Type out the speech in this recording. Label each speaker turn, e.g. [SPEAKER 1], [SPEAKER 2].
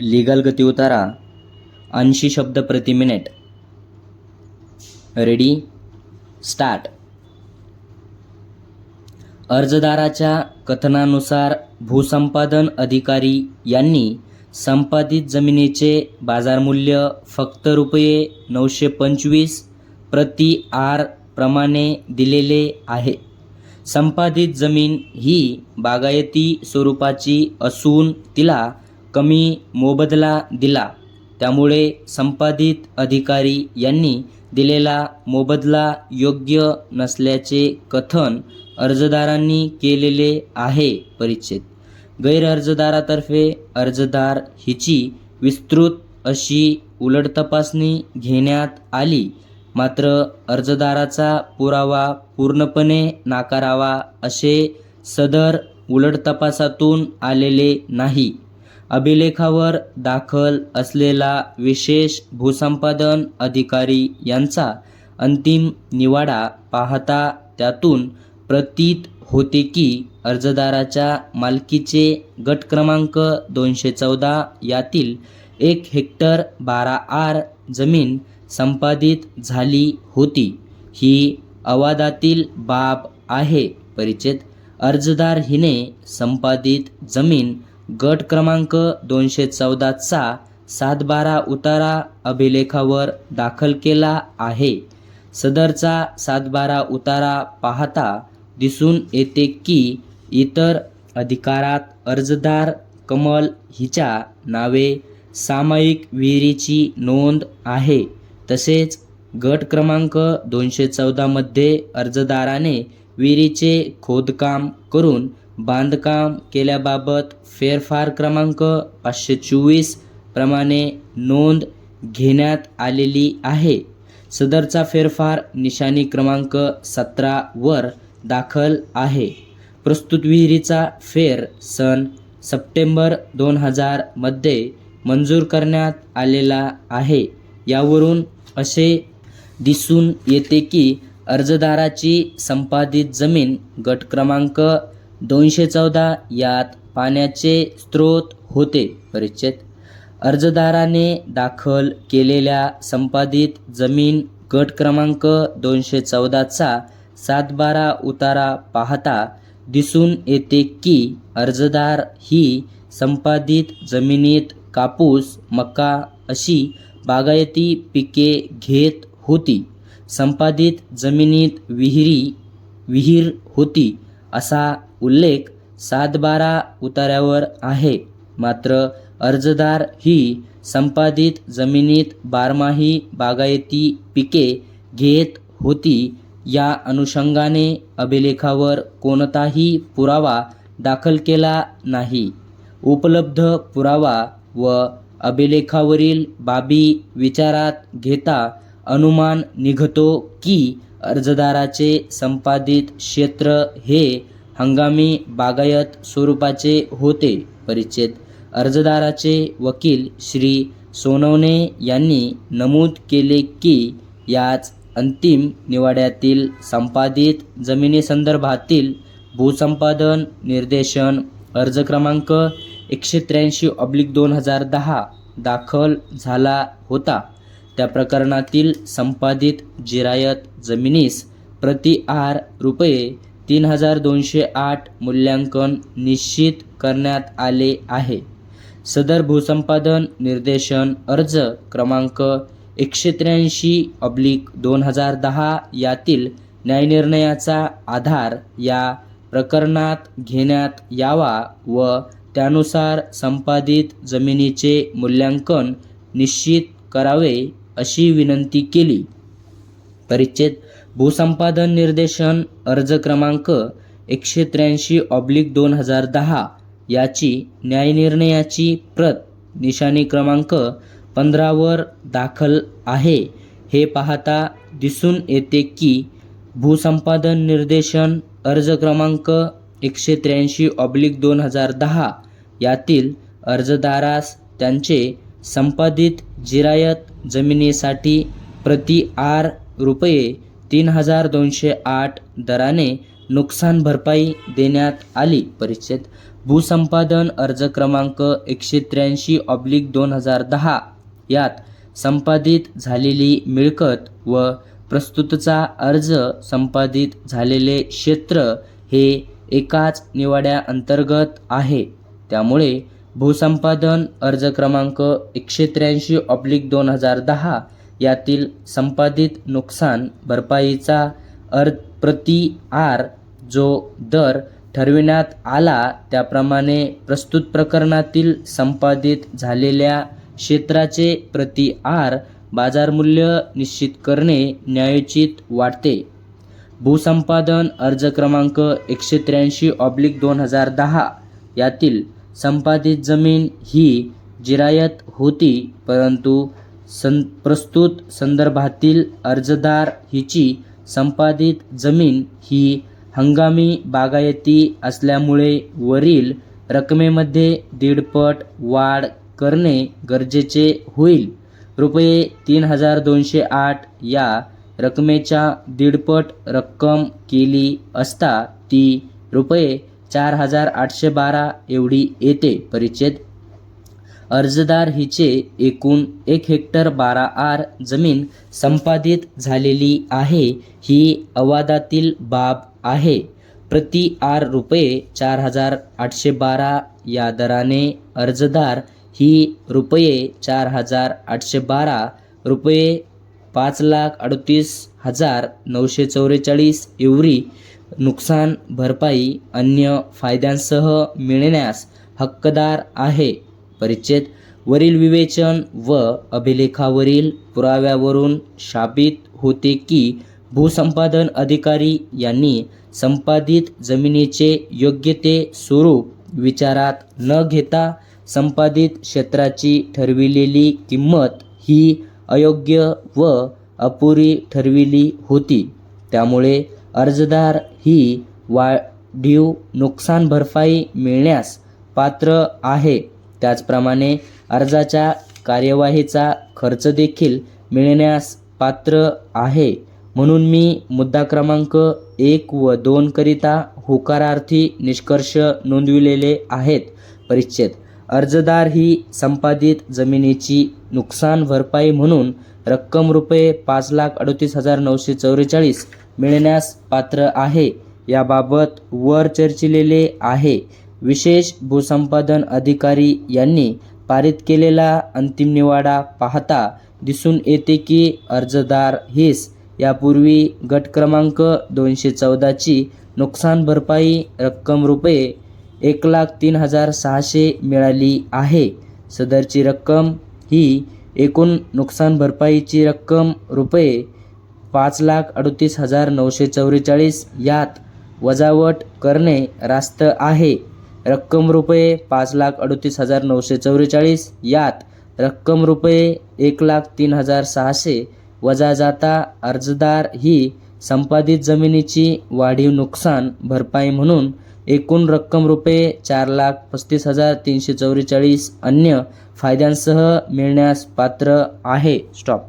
[SPEAKER 1] Legal गती उतारा 80 शब्द प्रति मिनिट. Ready start. अर्जदाराच्या कथनानुसार भूसंपादन अधिकारी यांनी संपादित जमिनीचे बाजारमूल्य फक्त ₹925 प्रति आर प्रमाणे दिलेले आहे. संपादित जमीन ही बागायती स्वरूपाची असून तिला कमी मोबदला दिला, त्यामुळे संपादित अधिकारी यांनी दिलेला मोबदला योग्य नसल्याचे कथन अर्जदारांनी केलेले आहे. परिच्छेद. गैरअर्जदारातर्फे अर्जदार हिची विस्तृत अशी उलट तपासणी घेण्यात आली, मात्र अर्जदाराचा पुरावा पूर्णपणे नाकारावा असे सदर उलट तपासातून आलेले नाही. अभिलेखावर दाखल असलेला विशेष भूसंपादन अधिकारी यांचा अंतिम निवाडा पाहता त्यातून प्रतीत होते की अर्जदाराच्या मालकीचे गट क्रमांक 214 यातील 1 हेक्टर 12 आर जमीन संपादित झाली होती. ही अवादातील बाब आहे. परिच्छेद. अर्जदार हिने संपादित जमीन गट क्रमांक 214 चा 7/12 उतारा अभिलेखावर दाखल केला आहे. सदरचा 7/12 उतारा पाहता दिसून येते की इतर अधिकारात अर्जदार कमल हिच्या नावे सामायिक विहिरीची नोंद आहे. तसेच गट क्रमांक 214 मध्ये अर्जदाराने विहिरीचे खोदकाम करून बांधकाम केल्याबाबत फेरफार क्रमांक 524 प्रमाणे नोंद घेण्यात आलेली आहे. सदरचा फेरफार निशाणी क्रमांक 17 वर दाखल आहे. प्रस्तुत विहिरीचा फेर सन सप्टेंबर 2000 मध्ये मंजूर करण्यात आलेला आहे. यावरून असे दिसून येते की अर्जदाराची संपादित जमीन गट क्रमांक 214 यात पाण्याचे स्रोत होते. परिच्छेद. अर्जदाराने दाखल केलेल्या संपादित जमीन गट क्रमांक 214 चा 7/12 उतारा पाहता दिसून येते की अर्जदार ही संपादित जमिनीत कापूस, मका अशी बागायती पिके घेत होती. संपादित जमिनीत विहीर होती असा उल्लेख 7/12 उतार्यावर आहे. मात्र अर्जदार ही संपादित जमिनीत बारमाही बागायती पिके घेत होती. या अनुषंगाने अभिलेखावर कोणताही पुरावा दाखल केला नाही. उपलब्ध पुरावा व अभिलेखावरील बाबी विचारात घेता अनुमान निघतो की अर्जदाराचे संपादित क्षेत्र हे हंगामी बागायत स्वरूपाचे होते. परिच्छेद. अर्जदाराचे वकील श्री सोनवणे यांनी नमूद केले की याच अंतिम निवाड्यातील संपादित जमिनीसंदर्भातील भूसंपादन निर्देशन अर्ज क्रमांक 183/2010 दाखल झाला होता. त्या प्रकरणातील संपादित जिरायत जमिनीस प्रति आर ₹3208 मूल्यांकन निश्चित करण्यात आले आहे. सदर भूसंपादन निर्देशन अर्ज क्रमांक 183/2010 यातील न्यायनिर्णयाचा आधार या प्रकरणात घेण्यात यावा व त्यानुसार संपादित जमिनीचे मूल्यांकन निश्चित करावे अशी विनंती केली. परिच्छेद. भूसंपादन निर्देशन अर्ज क्रमांक 183/2010 याची न्यायनिर्णयाची प्रत निशाणी क्रमांक 15 वर दाखल आहे. हे पाहता दिसून येते की भूसंपादन निर्देशन अर्ज क्रमांक 183/2010 यातील अर्जदारास त्यांचे संपादित जिरायत जमिनीसाठी प्रति आर ₹3208 दराने नुकसान भरपाई देण्यात आली. परिच्छेद. भूसंपादन अर्ज क्रमांक 183/2010 यात संपादित झालेली मिळकत व प्रस्तुतचा अर्ज संपादित झालेले क्षेत्र हे एकाच निवाड्याअंतर्गत आहे. त्यामुळे भूसंपादन अर्ज क्रमांक 183/2010 यातील संपादित नुकसान भरपाईचा प्रति आर जो दर ठरविण्यात आला त्याप्रमाणे प्रस्तुत प्रकरणातील संपादित झालेल्या क्षेत्राचे प्रति आर बाजारमूल्य निश्चित करणे न्यायोचित वाटते. भूसंपादन अर्ज क्रमांक 183/2010 यातील संपादित जमीन ही जिरायत होती, परंतु प्रस्तुत संदर्भातील अर्जदार हिची संपादित जमीन ही हंगामी बागायती असल्यामुळे वरील रकमेमध्ये 1.5 पट वाढ करणे गरजेचे होईल. रुपये 3208 या रकमेच्या 1.5 पट रक्कम केली असता ती रुपये 4812 एवढी येते. परिच्छेद अर्जदार हिचे एकूण 1 हेक्टर 12 आर जमीन संपादित झालेली आहे ही अवादातील बाब आहे. प्रति आर रुपये 4812 या दराने अर्जदार ही रुपये 4812 रुपये 5,38,944 एवढी नुकसान भरपाई अन्य फायद्यांसह मिळण्यास हक्कदार आहे. परिच्छेद वरील विवेचन व अभिलेखावरील पुराव्यावरून साबित होते की भूसंपादन अधिकारी यांनी संपादित जमिनीचे योग्य ते स्वरूप विचारात न घेता संपादित क्षेत्राची ठरविलेली किंमत ही अयोग्य व अपुरी ठरविली होती. त्यामुळे अर्जदार ही वाढीव नुकसान भरपाई मिळण्यास पात्र आहे. त्याचप्रमाणे अर्जाच्या कार्यवाहीचा खर्च देखील मिळण्यास पात्र आहे. म्हणून मी मुद्दा क्रमांक 1 व 2 करिता होकारार्थी निष्कर्ष नोंदविलेले आहेत. परिच्छेद अर्जदार ही संपादित जमिनीची नुकसान भरपाई म्हणून रक्कम रुपये 5,38,944 मिळण्यास पात्र आहे. याबाबत वर चर्चिलेले आहे. विशेष भूसंपादन अधिकारी यांनी पारित केलेला अंतिम निवाडा पाहता दिसून येते की अर्जदार हिस यापूर्वी गट क्रमांक 214ची नुकसान भरपाई रक्कम रुपये 1,03,600 मिळाली आहे. सदरची रक्कम ही एकूण नुकसान भरपाईची रक्कम रुपये 5,38,944 यात वजावट करणे रास्त आहे. रक्कम रुपये 5,38,944 यात रक्कम रुपये 1,03,600 वजा जाता अर्जदार ही संपादित जमिनीची वाढीव नुकसान भरपाई म्हणून एकूण रक्कम रुपये 4,35,344 अन्य फायद्यांसह मिळण्यास पात्र आहे. स्टॉप.